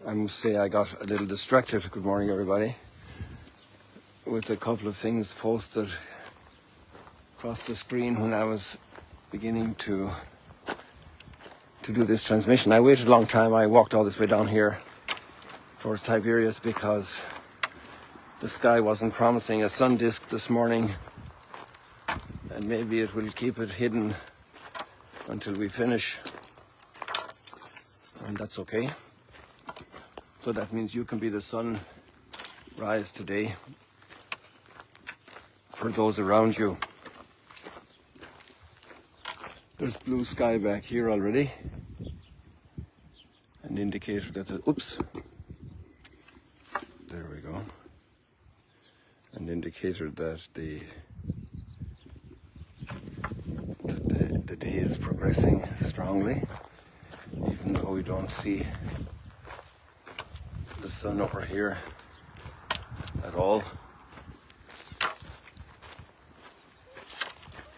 I must say I got a little distracted, good morning everybody, with a couple of things posted across the screen when I was beginning to do this transmission. I waited a long time. I walked all this way down here towards Tiberias because the sky wasn't promising a sun disk this morning, and maybe it will keep it hidden until we finish, and that's okay. So that means you can be the sunrise today for those around you. There's blue sky back here already, an indicator that there we go, an indicator that the day is progressing strongly, even though we don't see the sun over here at all.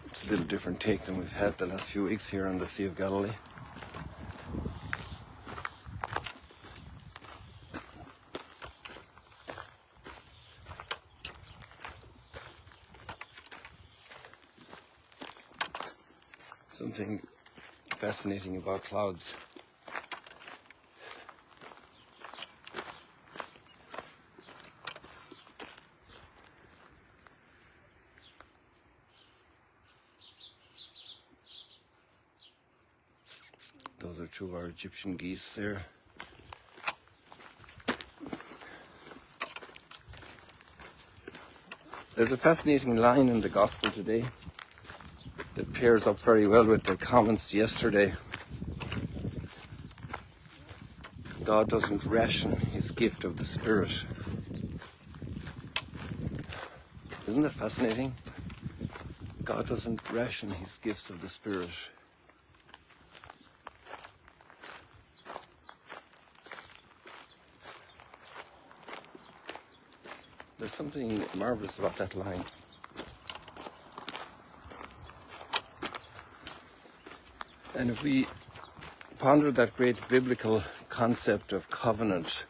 It's a little different take than we've had the last few weeks here on the Sea of Galilee. Something fascinating about clouds. Those are two of our Egyptian geese there. There's a fascinating line in the Gospel today that pairs up very well with the comments yesterday. God doesn't ration his gift of the Spirit. Isn't that fascinating? God doesn't ration his gifts of the Spirit. There's something marvelous about that line. And if we ponder that great biblical concept of covenant,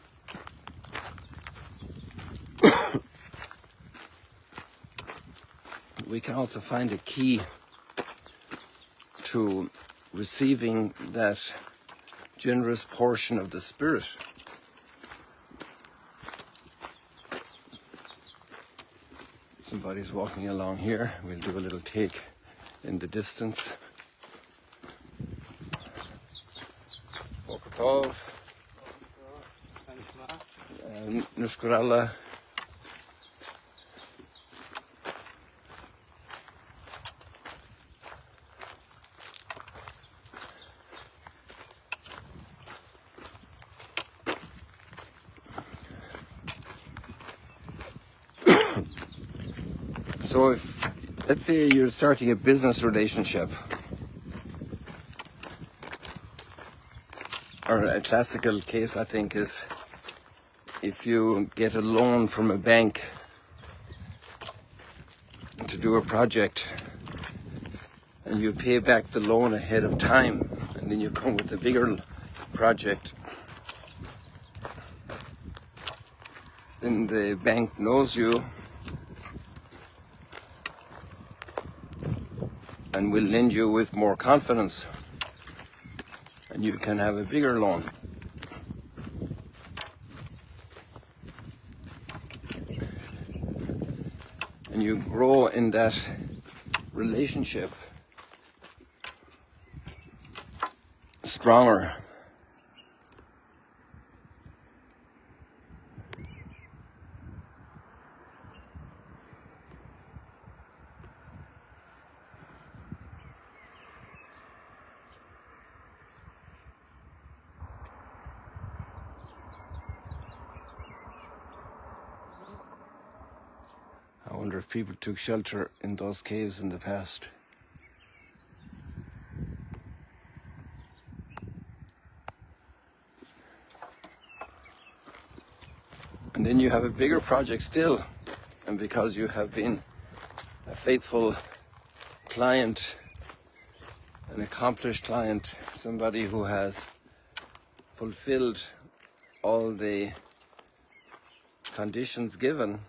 we can also find a key to receiving that generous portion of the Spirit. Somebody's walking along here. We'll do a little take in the distance. Bokatov. Nuskurala. So if, let's say you're starting a business relationship, or a classical case I think is if you get a loan from a bank to do a project and you pay back the loan ahead of time, and then you come with a bigger project, then the bank knows you and will lend you with more confidence, and you can have a bigger loan. And you grow in that relationship stronger. I wonder if people took shelter in those caves in the past. And then you have a bigger project still, and because you have been a faithful client, an accomplished client, somebody who has fulfilled all the conditions given,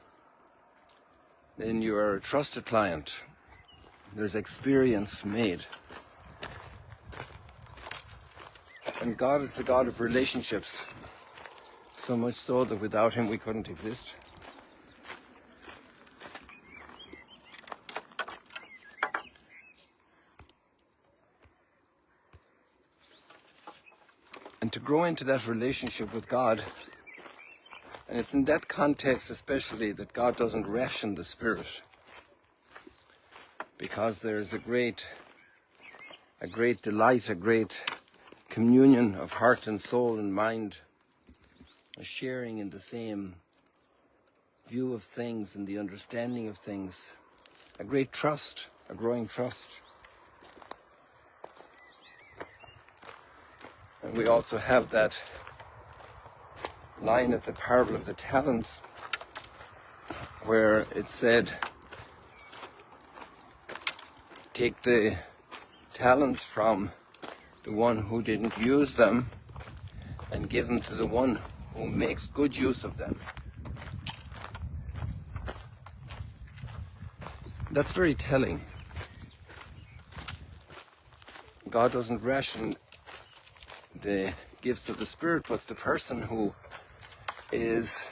then you are a trusted client. There's experience made. And God is the God of relationships, so much so that without Him we couldn't exist. And to grow into that relationship with God, and it's in that context especially that God doesn't ration the Spirit, because there's a great delight, a great communion of heart and soul and mind, a sharing in the same view of things and the understanding of things, a great trust, a growing trust. And we also have that line at the parable of the talents where it said, take the talents from the one who didn't use them and give them to the one who makes good use of them. That's very telling. God doesn't ration the gifts of the Spirit, but the person who is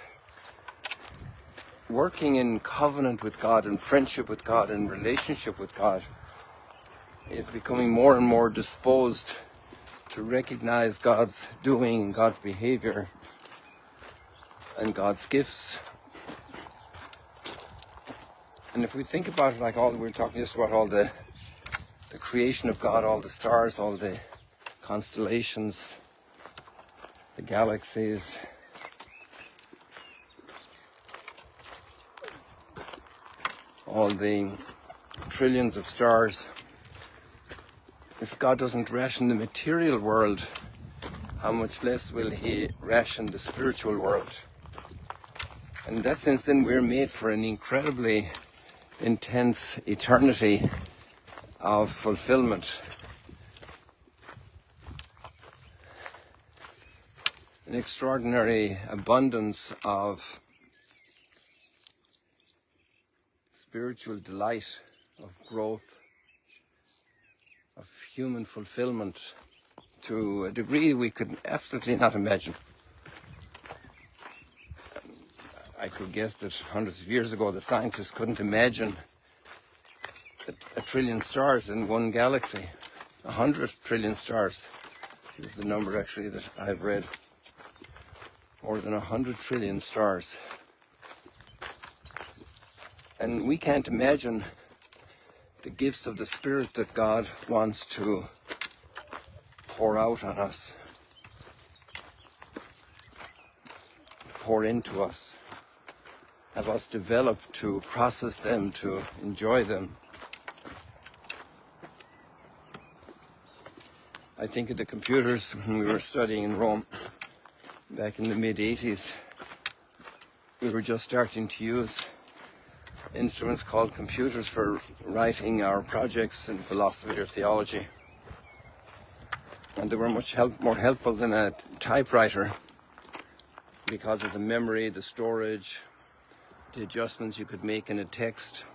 working in covenant with God and friendship with God and relationship with God is becoming more and more disposed to recognize God's doing and God's behavior and God's gifts. And if we think about it, like we're talking just about all the creation of God, all the stars, all the constellations, the galaxies, all the trillions of stars. If God doesn't ration the material world, how much less will He ration the spiritual world? And in that sense, then we're made for an incredibly intense eternity of fulfillment. An extraordinary abundance of spiritual delight, of growth, of human fulfillment to a degree we could absolutely not imagine. I could guess that hundreds of years ago the scientists couldn't imagine a trillion stars in one galaxy. 100 trillion stars is the number actually that I've read. More than 100 trillion stars. And we can't imagine the gifts of the Spirit that God wants to pour out on us, pour into us, have us develop to process them, to enjoy them. I think of the computers when we were studying in Rome back in the mid-80s. We were just starting to use instruments called computers for writing our projects in philosophy or theology. And they were much more helpful than a typewriter because of the memory, the storage, the adjustments you could make in a text.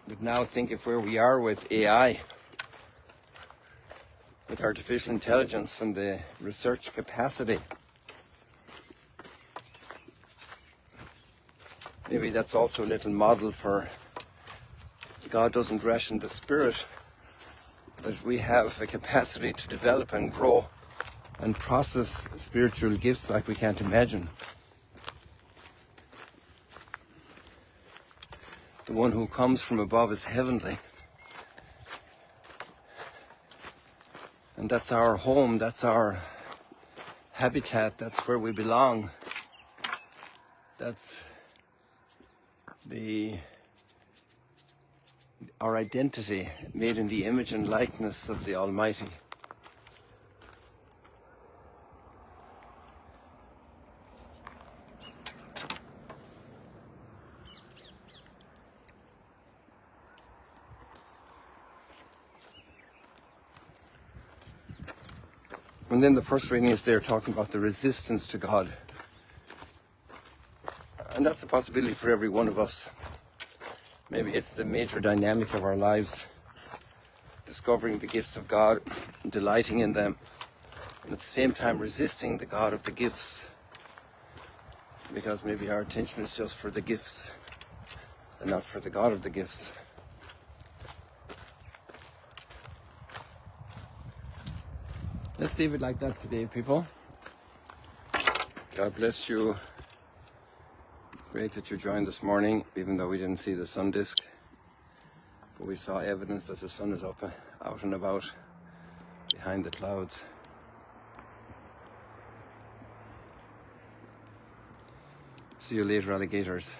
But now think of where we are with AI, with artificial intelligence and the research capacity. Maybe that's also a little model for God doesn't ration the Spirit, that we have a capacity to develop and grow and process spiritual gifts like we can't imagine. The one who comes from above is heavenly. And that's our home, that's our habitat, that's where we belong. That's our identity, made in the image and likeness of the Almighty. And then the first reading is there talking about the resistance to God. And that's a possibility for every one of us. Maybe it's the major dynamic of our lives, discovering the gifts of God, delighting in them, and at the same time resisting the God of the gifts, because maybe our attention is just for the gifts and not for the God of the gifts. Let's leave it like that today, people. God bless you. Great that you joined this morning, even though we didn't see the sun disk. But we saw evidence that the sun is up, out and about, behind the clouds. See you later, alligators.